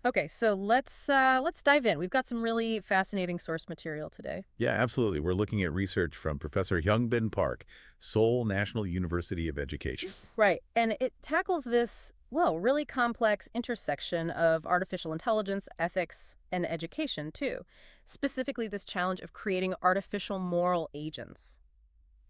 Okay, so let's dive in. We've got some really fascinating source material today. Yeah, absolutely. We're looking at research from Professor Hyoungbin Park, Seoul National University of Education. Right. And it tackles this, well, really complex intersection of artificial intelligence, ethics, and education, too. Specifically, this challenge of creating artificial moral agents,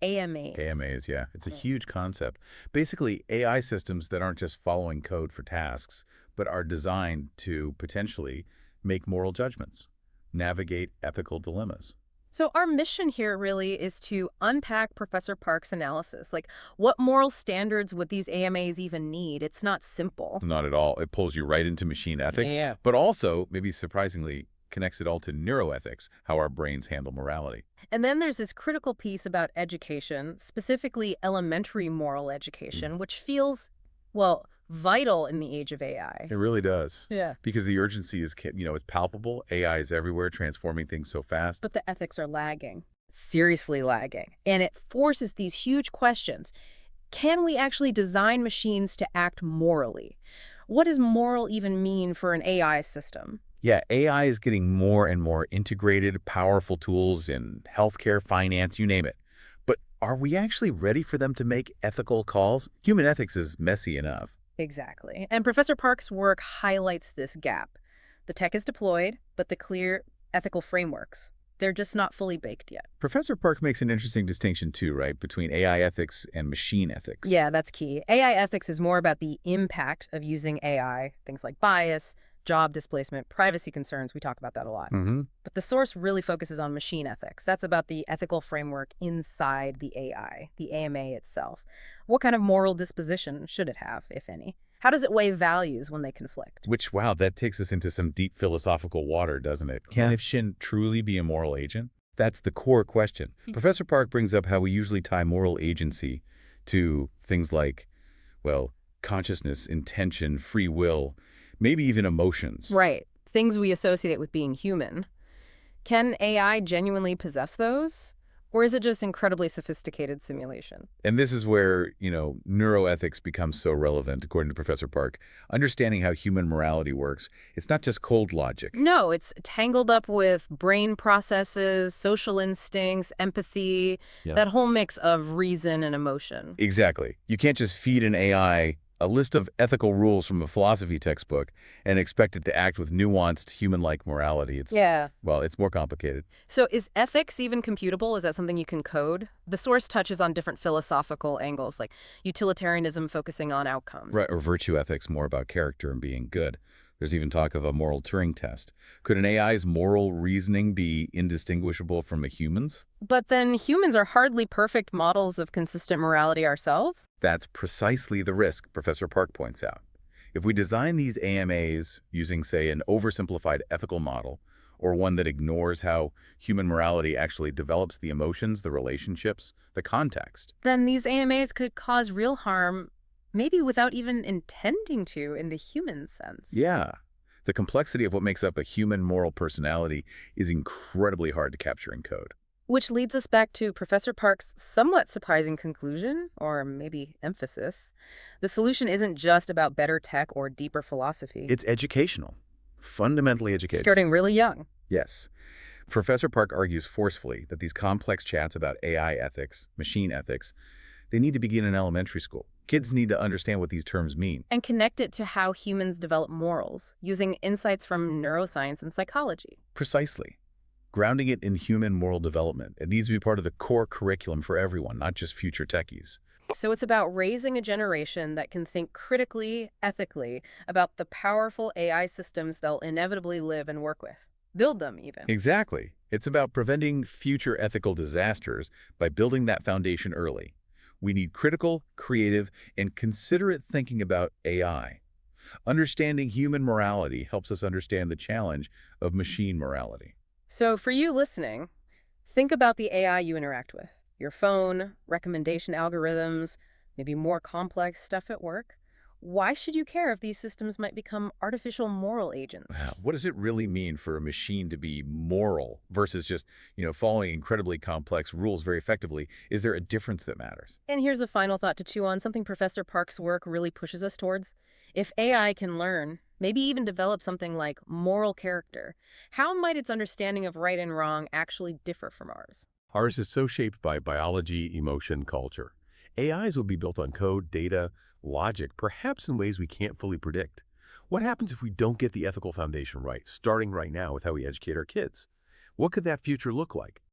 AMAs. AMAs, yeah. It's a Right. huge concept. Basically, AI systems that aren't just following code for tasks, but are designed to potentially make moral judgments, navigate ethical dilemmas. So, our mission here really is to unpack Professor Park's analysis. Like, what moral standards would these AMAs even need? It's not simple. Not at all. It pulls you right into machine ethics, Yeah. but also, maybe surprisingly, connects it all to neuroethics, how our brains handle morality. And then there's this critical piece about education, specifically elementary moral Mm. education, which feels, well, vital in the age of AI. It really does. Yeah. Because the urgency is, it's palpable. AI is everywhere, transforming things so fast. But the ethics are lagging, seriously lagging. And it forces these huge questions. Can we actually design machines to act morally? What does moral even mean for an AI system? Yeah, AI is getting more and more integrated, powerful tools in healthcare, finance, you name it. But are we actually ready for them to make ethical calls? Human ethics is messy enough. Exactly. And Professor Park's work highlights this gap. The tech is deployed, but the clear ethical frameworks, they're just not fully baked yet. Professor Park makes an interesting distinction too, right, between AI ethics and machine ethics. Yeah, that's key. AI ethics is more about the impact of using AI, things like bias, job displacement, privacy concerns. We talk about that a lot. Hmm. But the source really focuses on machine ethics. That's about the ethical framework inside the AI, the AMA itself. What kind of moral disposition should it have, if any? How does it weigh values when they conflict? Which, wow, that takes us into some deep philosophical water, doesn't it? Can Yeah. Shin truly be a moral agent? That's the core question. Professor Park brings up how we usually tie moral agency to things like, well, consciousness, intention, free will, maybe even emotions. Right. Things we associate with being human. Can AI genuinely possess those? Or is it just incredibly sophisticated simulation? And this is where, neuroethics becomes so relevant, according to Professor Park. Understanding how human morality works, it's not just cold logic. No, it's tangled up with brain processes, social instincts, empathy, Yeah. that whole mix of reason and emotion. Exactly. You can't just feed an AI a list of ethical rules from a philosophy textbook and expect it to act with nuanced human-like morality. Yeah. Well, it's more complicated. So is ethics even computable? Is that something you can code? The source touches on different philosophical angles, like utilitarianism focusing on outcomes. Right, or virtue ethics, more about character and being good. There's even talk of a moral Turing test. Could an AI's moral reasoning be indistinguishable from a human's? But then humans are hardly perfect models of consistent morality ourselves. That's precisely the risk, Professor Park points out. If we design these AMAs using, say, an oversimplified ethical model, or one that ignores how human morality actually develops the emotions, the relationships, the context. Then these AMAs could cause real harm, maybe without even intending to in the human sense. Yeah, the complexity of what makes up a human moral personality is incredibly hard to capture in code. Which leads us back to Professor Park's somewhat surprising conclusion, or maybe emphasis. The solution isn't just about better tech or deeper philosophy. It's educational, fundamentally educational. Starting really young. Yes. Professor Park argues forcefully that these complex chats about AI ethics, machine ethics, they need to begin in elementary school. Kids need to understand what these terms mean. And connect it to how humans develop morals, using insights from neuroscience and psychology. Precisely. Grounding it in human moral development. It needs to be part of the core curriculum for everyone, not just future techies. So it's about raising a generation that can think critically, ethically, about the powerful AI systems they'll inevitably live and work with. Build them, even. Exactly. It's about preventing future ethical disasters by building that foundation early. We need critical, creative, and considerate thinking about AI. Understanding human morality helps us understand the challenge of machine morality. So for you listening, think about the AI you interact with. Your phone, recommendation algorithms, maybe more complex stuff at work. Why should you care if these systems might become artificial moral Wow, agents? what does it really mean for a machine to be moral versus just, following incredibly complex rules very effectively? Is there a difference that matters? And here's a final thought to chew on, something Professor Park's work really pushes us towards. If AI can learn, maybe even develop something like moral character. How might its understanding of right and wrong actually differ from ours? Ours is so shaped by biology, emotion, culture. AIs will be built on code, data, logic, perhaps in ways we can't fully predict. What happens if we don't get the ethical foundation right, starting right now with how we educate our kids? What could that future look like?